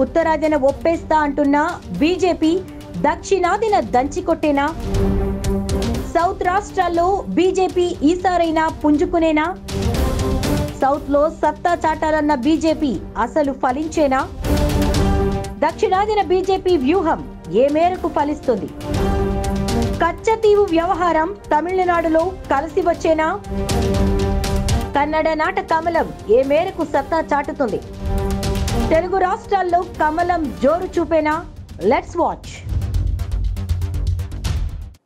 ఉత్తరాదిన ఒప్పేస్తా అంటున్న బీజేపీ దక్షిణాదిన దంచికొట్టేనా? సౌత్ రాష్ట్రాల్లో బీజేపీ ఈసారైనా పుంజుకునేనా? సౌత్ లో సత్తా చాటాలన్న బీజేపీ అసలు ఫలించేనా? దక్షిణాదిన బీజేపీ వ్యూహం ఏ మేరకు ఫలిస్తుంది? కచ్చతీవు వ్యవహారం తమిళనాడులో కలిసి వచ్చేనా? కన్నడ నాట కమలం ఏ మేరకు సత్తా చాటుతుంది? తెలుగు రాష్ట్రాల్లో కమలం జోరు చూపేనా? Let's watch.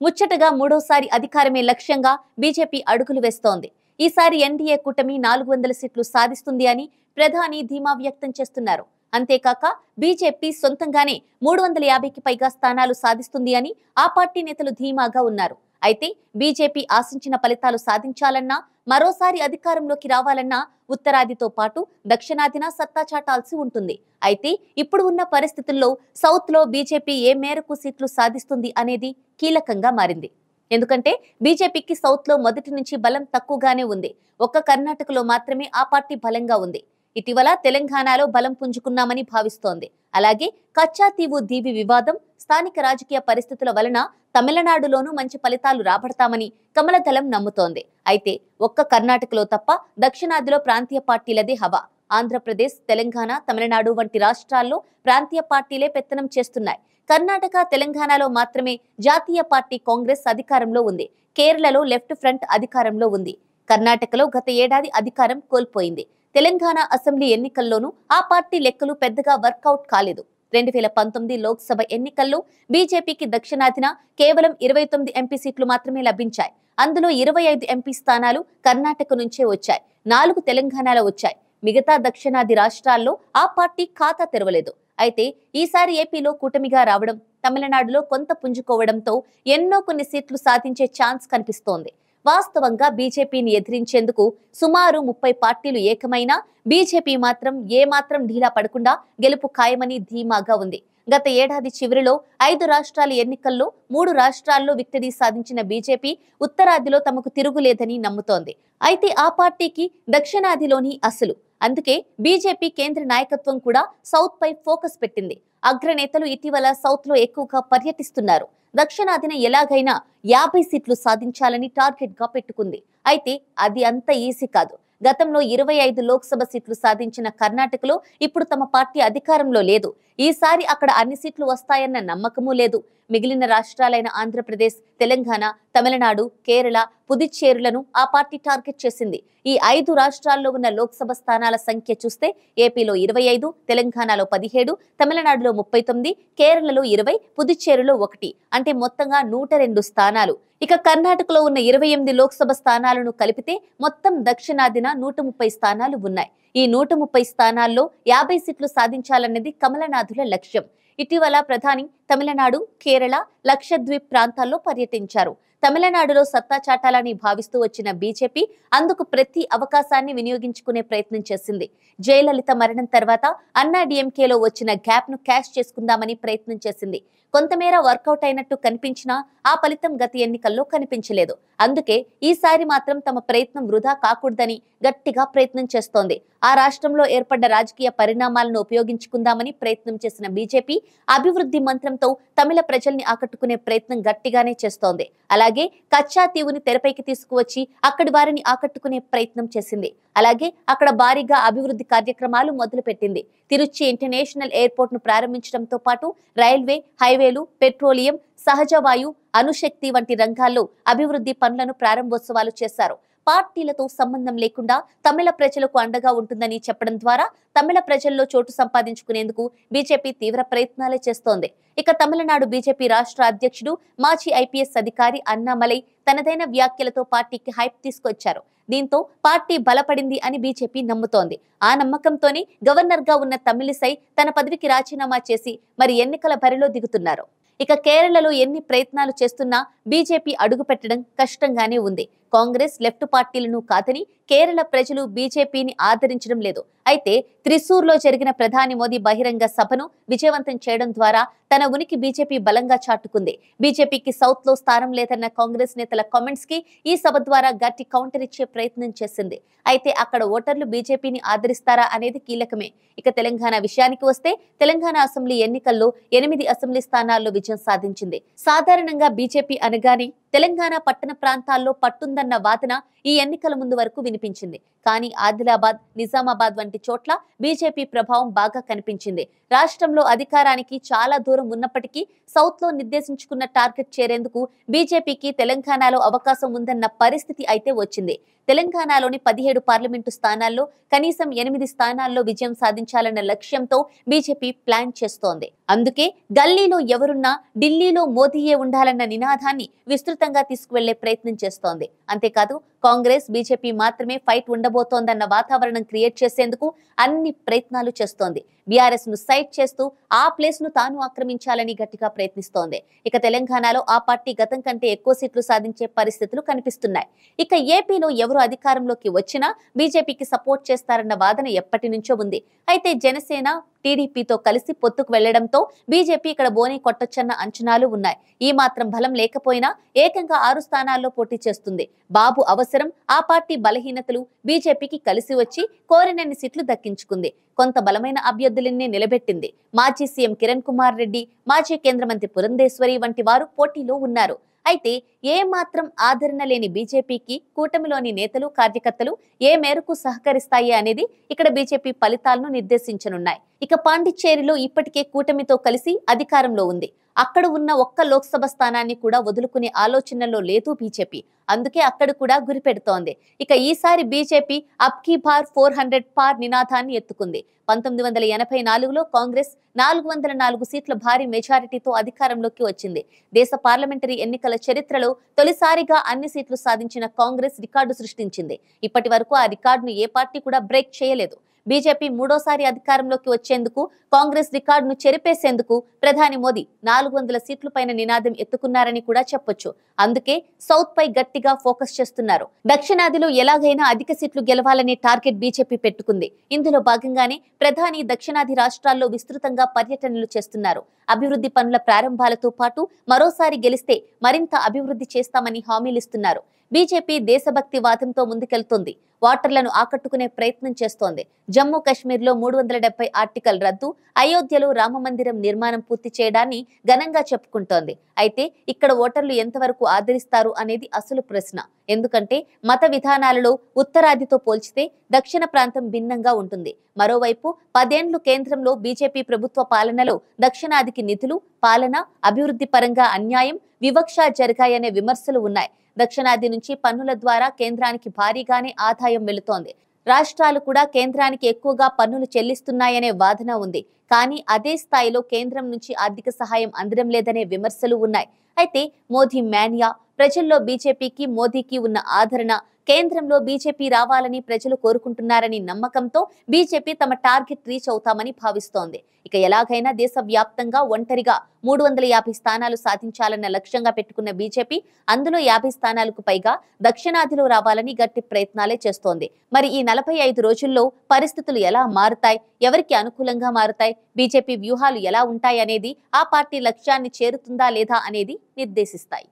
ముచ్చటగా మూడోసారి అధికారమే లక్ష్యంగా బీజేపీ అడుగులు వేస్తోంది. ఈసారి ఎన్డీఏ కూటమి 400 సీట్లు సాధిస్తుంది అని ప్రధాని ధీమా వ్యక్తం చేస్తున్నారు. అంతేకాక బీజేపీ సొంతంగానే 350కి పైగా స్థానాలు సాధిస్తుంది అని ఆ పార్టీ నేతలు ధీమాగా ఉన్నారు. అయితే బీజేపీ ఆశించిన ఫలితాలు సాధించాలన్నా, మరోసారి అధికారంలోకి రావాలన్నా ఉత్తరాదితో పాటు దక్షిణాదిన సత్తా చాటాల్సి ఉంటుంది. అయితే ఇప్పుడు ఉన్న పరిస్థితుల్లో సౌత్ లో బీజేపీ ఏ మేరకు సీట్లు సాధిస్తుంది అనేది కీలకంగా మారింది. ఎందుకంటే బీజేపీకి సౌత్ లో మొదటి నుంచి బలం తక్కువగానే ఉంది. ఒక్క కర్ణాటకలో మాత్రమే ఆ పార్టీ బలంగా ఉంది. ఇటీవల తెలంగాణలో బలం పుంజుకున్నామని భావిస్తోంది. అలాగే కచ్చాతీవు దీవి వివాదం, స్థానిక రాజకీయ పరిస్థితుల వలన తమిళనాడులోనూ మంచి ఫలితాలు రాబడతామని కమలదళం నమ్ముతోంది. అయితే ఒక్క కర్ణాటకలో తప్ప దక్షిణాదిలో ప్రాంతీయ పార్టీలదే హవా. ఆంధ్రప్రదేశ్, తెలంగాణ, తమిళనాడు వంటి రాష్ట్రాల్లో ప్రాంతీయ పార్టీలే పెత్తనం చేస్తున్నాయి. కర్ణాటక, తెలంగాణలో మాత్రమే జాతీయ పార్టీ కాంగ్రెస్ అధికారంలో ఉంది. కేరళలో లెఫ్ట్ ఫ్రంట్ అధికారంలో ఉంది. కర్ణాటకలో గత ఏడాది అధికారం కోల్పోయింది. తెలంగాణ అసెంబ్లీ ఎన్నికల్లోనూ ఆ పార్టీ లెక్కలు పెద్దగా వర్కౌట్ కాలేదు. 2019 లోక్సభ ఎన్నికల్లో బీజేపీకి దక్షిణాదిన కేవలం 29 ఎంపీ సీట్లు మాత్రమే లభించాయి. అందులో 25 ఎంపీ స్థానాలు కర్ణాటక నుంచే వచ్చాయి, 4 తెలంగాణలో వచ్చాయి. మిగతా దక్షిణాది రాష్ట్రాల్లో ఆ పార్టీ ఖాతా తెరవలేదు. అయితే ఈసారి ఏపీలో కూటమిగా రావడం, తమిళనాడులో కొంత పుంజుకోవడంతో ఎన్నో కొన్ని సీట్లు సాధించే ఛాన్స్ కనిపిస్తోంది. వాస్తవంగా బీజేపీని ఎదిరించేందుకు సుమారు 30 పార్టీలు ఏకమైనా బీజేపీ మాత్రం ఏమాత్రం ఢీలా పడకుండా గెలుపు ఖాయమని ధీమాగా ఉంది. గత ఏడాది చివరిలో 5 రాష్ట్రాల ఎన్నికల్లో 3 రాష్ట్రాల్లో విక్టరీ సాధించిన బీజేపీ ఉత్తరాదిలో తమకు తిరుగులేదని నమ్ముతోంది. అయితే ఆ పార్టీకి దక్షిణాదిలోని అసలు. అందుకే బీజేపీ కేంద్ర నాయకత్వం కూడా సౌత్ పై ఫోకస్ పెట్టింది. అగ్రనేతలు ఇటీవల సౌత్ లో ఎక్కువగా పర్యటిస్తున్నారు. దక్షిణాదిన ఎలాగైనా 50 సీట్లు సాధించాలని టార్గెట్ గా పెట్టుకుంది. అయితే అది అంత ఈజీ కాదు. గతంలో 25 లోక్సభ సీట్లు సాధించిన కర్ణాటకలో ఇప్పుడు తమ పార్టీ అధికారంలో లేదు. ఈసారి అక్కడ అన్ని సీట్లు వస్తాయన్న నమ్మకమూ లేదు. మిగిలిన రాష్ట్రాలైన ఆంధ్రప్రదేశ్, తెలంగాణ, తమిళనాడు, కేరళ, పుదుచ్చేరులను ఆ పార్టీ టార్గెట్ చేసింది. ఈ 5 రాష్ట్రాల్లో ఉన్న లోక్సభ స్థానాల సంఖ్య చూస్తే ఏపీలో 25, తెలంగాణలో 17, తమిళనాడులో 39, కేరళలో 20, పుదుచ్చేరులో 1, అంటే మొత్తంగా 102 స్థానాలు. ఇక కర్ణాటకలో ఉన్న 28 లోక్సభ స్థానాలను కలిపితే మొత్తం దక్షిణాదిన 130 స్థానాలు ఉన్నాయి. ఈ 130 స్థానాల్లో 50 సీట్లు సాధించాలన్నది కమలనాథుల లక్ష్యం. ఇటీవల ప్రధాని తమిళనాడు, కేరళ, లక్షద్వీప్ ప్రాంతాల్లో పర్యటించారు. తమిళనాడులో సత్తా చాటాలని భావిస్తూ వచ్చిన బీజేపీ అందుకు ప్రతి అవకాశాన్ని వినియోగించుకునే ప్రయత్నం చేసింది. జయలలిత మరణం తర్వాత అన్నాడీఎంకేలో వచ్చిన గ్యాప్ ను క్యాష్ చేసుకుందామని ప్రయత్నం చేసింది. కొంతమేర వర్కౌట్ అయినట్టు కనిపించినా ఆ ఫలితం గత ఎన్నికల్లో కనిపించలేదు. అందుకే ఈసారి మాత్రం తమ ప్రయత్నం వృధా కాకూడదని గట్టిగా ప్రయత్నం చేస్తోంది. ఆ రాష్ట్రంలో ఏర్పడ్డ రాజకీయ పరిణామాలను ఉపయోగించుకుందామని ప్రయత్నం చేసిన బీజేపీ అభివృద్ధి మంత్రంతో తమిళ ప్రజల్ని ఆకట్టుకునే ప్రయత్నం గట్టిగానే చేస్తోంది. అలాగే కచ్చాతీవుని తెరపైకి తీసుకువచ్చి అక్కడి వారిని ఆకట్టుకునే ప్రయత్నం చేసింది. అలాగే అక్కడ భారీగా అభివృద్ధి కార్యక్రమాలు మొదలుపెట్టింది. తిరుచి ఇంటర్నేషనల్ ఎయిర్పోర్ట్ ను ప్రారంభించడంతో పాటు రైల్వే, హైవేలు, పెట్రోలియం, సహజవాయు, అణుశక్తి వంటి రంగాల్లో అభివృద్ధి పనులను ప్రారంభోత్సవాలు చేశారు. పార్టీలతో సంబంధం లేకుండా తమిళ ప్రజలకు అండగా ఉంటుందని చెప్పడం ద్వారా తమిళ ప్రజల్లో చోటు సంపాదించుకునేందుకు బీజేపీ తీవ్ర ప్రయత్నాలే చేస్తోంది. ఇక తమిళనాడు బీజేపీ రాష్ట్ర అధ్యక్షుడు, మాజీ ఐపీఎస్ అధికారి అన్నామలై తనదైన వ్యాఖ్యలతో పార్టీకి హైప్ తీసుకొచ్చారు. దీంతో పార్టీ బలపడింది అని బీజేపీ నమ్ముతోంది. ఆ నమ్మకంతోనే గవర్నర్ గా ఉన్న తమిళిసై తన పదవికి రాజీనామా చేసి మరి ఎన్నికల బరిలో దిగుతున్నారు. ఇక కేరళలో ఎన్ని ప్రయత్నాలు చేస్తున్నా బీజేపీ అడుగు పెట్టడం కష్టంగానే ఉంది. కాంగ్రెస్ లెఫ్ట్ పార్టీలను కాదని కేరళ ప్రజలు బీజేపీని ఆదరించడం లేదు. అయితే త్రిశూర్లో జరిగిన ప్రధాని మోదీ బహిరంగ సభను విజయవంతం చేయడం ద్వారా తన ఉనికి బీజేపీ బలంగా చాటుకుంది. బీజేపీకి సౌత్ లో స్థానం లేదన్న కాంగ్రెస్ నేతల కామెంట్స్ కి ఈ సభ ద్వారా గట్టి కౌంటర్ ఇచ్చే ప్రయత్నం చేసింది. అయితే అక్కడ ఓటర్లు బీజేపీని ఆదరిస్తారా అనేది కీలకమే. ఇక తెలంగాణ విషయానికి వస్తే తెలంగాణ అసెంబ్లీ ఎన్నికల్లో 8 అసెంబ్లీ స్థానాల్లో విజయం సాధించింది. సాధారణంగా బీజేపీ అనగానే తెలంగాణ పట్టణ ప్రాంతాల్లో పట్టుందన్న వాదన ఈ ఎన్నికల ముందు వరకు వినిపించింది. కానీ ఆదిలాబాద్, నిజామాబాద్ వంటి చోట్ల బీజేపీ ప్రభావం బాగా కనిపించింది. రాష్ట్రంలో అధికారానికి చాలా దూరం ఉన్నప్పటికీ సౌత్ లో నిర్దేశించుకున్న టార్గెట్ చేరేందుకు బీజేపీకి తెలంగాణలో అవకాశం ఉందన్న పరిస్థితి అయితే వచ్చింది. తెలంగాణలోని 17 పార్లమెంటు స్థానాల్లో కనీసం 8 స్థానాల్లో విజయం సాధించాలన్న లక్ష్యంతో బీజేపీ ప్లాన్ చేస్తోంది. అందుకే గల్లీలో ఎవరున్నా ఢిల్లీలో మోదీయే ఉండాలన్న నినాదాన్ని విస్తృతంగా తీసుకువెళ్లే ప్రయత్నం చేస్తోంది. అంతేకాదు కాంగ్రెస్, బీజేపీ మాత్రమే ఫైట్ ఉండబోతోందన్న వాతావరణం క్రియేట్ చేసేందుకు అన్ని ప్రయత్నాలు చేస్తోంది. బీఆర్ఎస్ ను సైట్ చేస్తూ ఆ ప్లేస్ ను తాను ఆక్రమించాలని గట్టిగా ప్రయత్నిస్తోంది. ఇక తెలంగాణలో ఆ పార్టీ గతం కంటే ఎక్కువ సీట్లు సాధించే పరిస్థితులు కనిపిస్తున్నాయి. ఇక ఏపీలో ఎవరు అధికారంలోకి వచ్చినా బీజేపీకి సపోర్ట్ చేస్తారన్న వాదన ఎప్పటి నుంచో ఉంది. అయితే జనసేన, టీడీపీతో కలిసి పొత్తుకు వెళ్లడంతో బీజేపీ ఇక్కడ బోని కొట్టొచ్చన్న అంచనాలు ఉన్నాయి. ఈ మాత్రం బలం లేకపోయినా ఏకంగా 6 స్థానాల్లో పోటీ చేస్తుంది. బాబు అవసరం, ఆ పార్టీ బలహీనతలు బీజేపీకి కలిసి వచ్చి కోరినన్ని సీట్లు దక్కించుకుంది. కొంత బలమైన అభ్యర్థులనే నిలబెట్టింది. మాజీ సీఎం కిరణ్ కుమార్ రెడ్డి, మాజీ కేంద్ర మంత్రి పురంధేశ్వరి వంటి వారు పోటీలో ఉన్నారు. అయితే ఏ మాత్రం ఆదరణ లేని బీజేపీకి కూటమిలోని నేతలు, కార్యకర్తలు ఏ మేరకు సహకరిస్తాయి అనేది ఇక్కడ బీజేపీ ఫలితాలను నిర్దేశించనున్నాయి. ఇక పాండిచ్చేరిలో ఇప్పటికే కూటమితో కలిసి అధికారంలో ఉంది. అక్కడ ఉన్న ఒక్క లోక్సభ స్థానాన్ని కూడా వదులుకునే ఆలోచనలో లేదు బీజేపీ. అందుకే అక్కడ కూడా గురిపెడుతోంది. ఇక ఈసారి బీజేపీ అబ్ కీ బార్ 400 పార్ నినాదాన్ని ఎత్తుకుంది. 1984లో కాంగ్రెస్ 404 సీట్ల భారీ మెజారిటీతో అధికారంలోకి వచ్చింది. దేశ పార్లమెంటరీ ఎన్నికల చరిత్రలో తొలిసారిగా అన్ని సీట్లు సాధించిన కాంగ్రెస్ రికార్డు సృష్టించింది. ఇప్పటి వరకు ఆ రికార్డును ఏ పార్టీ కూడా బ్రేక్ చేయలేదు. బీజేపీ మూడోసారి అధికారంలోకి వచ్చేందుకు, కాంగ్రెస్ రికార్డును చెరిపేసేందుకు ప్రధాని మోదీ 400 సీట్ల పైన నినాదం ఎత్తుకున్నారని కూడా చెప్పొచ్చు. అందుకే సౌత్ పై గట్టిగా ఫోకస్ చేస్తున్నారు. దక్షిణాదిలో ఎలాగైనా అధిక సీట్లు గెలవాలనే టార్గెట్ బీజేపీ పెట్టుకుంది. ఇందులో భాగంగానే ప్రధాని దక్షిణాది రాష్ట్రాల్లో విస్తృతంగా పర్యటనలు చేస్తున్నారు. అభివృద్ధి పనుల ప్రారంభాలతో పాటు మరోసారి గెలిస్తే మరింత అభివృద్ధి చేస్తామని హామీలిస్తున్నారు. బీజేపీ దేశభక్తి వాదంతో ముందుకెళ్తోంది. ఓటర్లను ఆకట్టుకునే ప్రయత్నం చేస్తోంది. జమ్మూ కశ్మీర్లో 370 ఆర్టికల్ రద్దు, అయోధ్యలో రామమందిరం నిర్మాణం పూర్తి చేయడాన్ని ఘనంగా చెప్పుకుంటోంది. అయితే ఇక్కడ ఓటర్లు ఎంతవరకు ఆదరిస్తారు అనేది అసలు ప్రశ్న. ఎందుకంటే మత విధానాలలో ఉత్తరాదితో పోల్చితే దక్షిణ ప్రాంతం భిన్నంగా ఉంటుంది. మరోవైపు 10 ఏళ్లు కేంద్రంలో బీజేపీ ప్రభుత్వ పాలనలో దక్షిణాదికి నిధులు, పాలన, అభివృద్ధి పరంగా అన్యాయం, వివక్ష జరిగాయనే విమర్శలు ఉన్నాయి. దక్షిణాది నుంచి పన్నుల ద్వారా కేంద్రానికి భారీగానే ఆదాయం వెళుతోంది. రాష్ట్రాలు కూడా కేంద్రానికి ఎక్కువగా పన్నులు చెల్లిస్తున్నాయనే వాదన ఉంది. కానీ అదే స్థాయిలో కేంద్రం నుంచి ఆర్థిక సహాయం అందడం లేదనే విమర్శలు ఉన్నాయి. అయితే మోదీ మేనియా, ప్రజల్లో బీజేపీకి, మోదీకి ఉన్న ఆదరణ, కేంద్రంలో బీజేపీ రావాలని ప్రజలు కోరుకుంటున్నారని నమ్మకంతో బీజేపీ తమ టార్గెట్ రీచ్ అవుతామని భావిస్తోంది. ఇక ఎలాగైనా దేశవ్యాప్తంగా ఒంటరిగా 350 స్థానాలు సాధించాలన్న లక్ష్యంగా పెట్టుకున్న బీజేపీ అందులో 50 స్థానాలకు పైగా దక్షిణాదిలో రావాలని గట్టి ప్రయత్నాలే చేస్తోంది. మరి ఈ 45 రోజుల్లో పరిస్థితులు ఎలా మారుతాయి, ఎవరికి అనుకూలంగా మారుతాయి, బీజేపీ వ్యూహాలు ఎలా ఉంటాయి అనేది ఆ పార్టీ లక్ష్యాన్ని చేరుతుందా లేదా అనేది నిర్దేశిస్తాయి.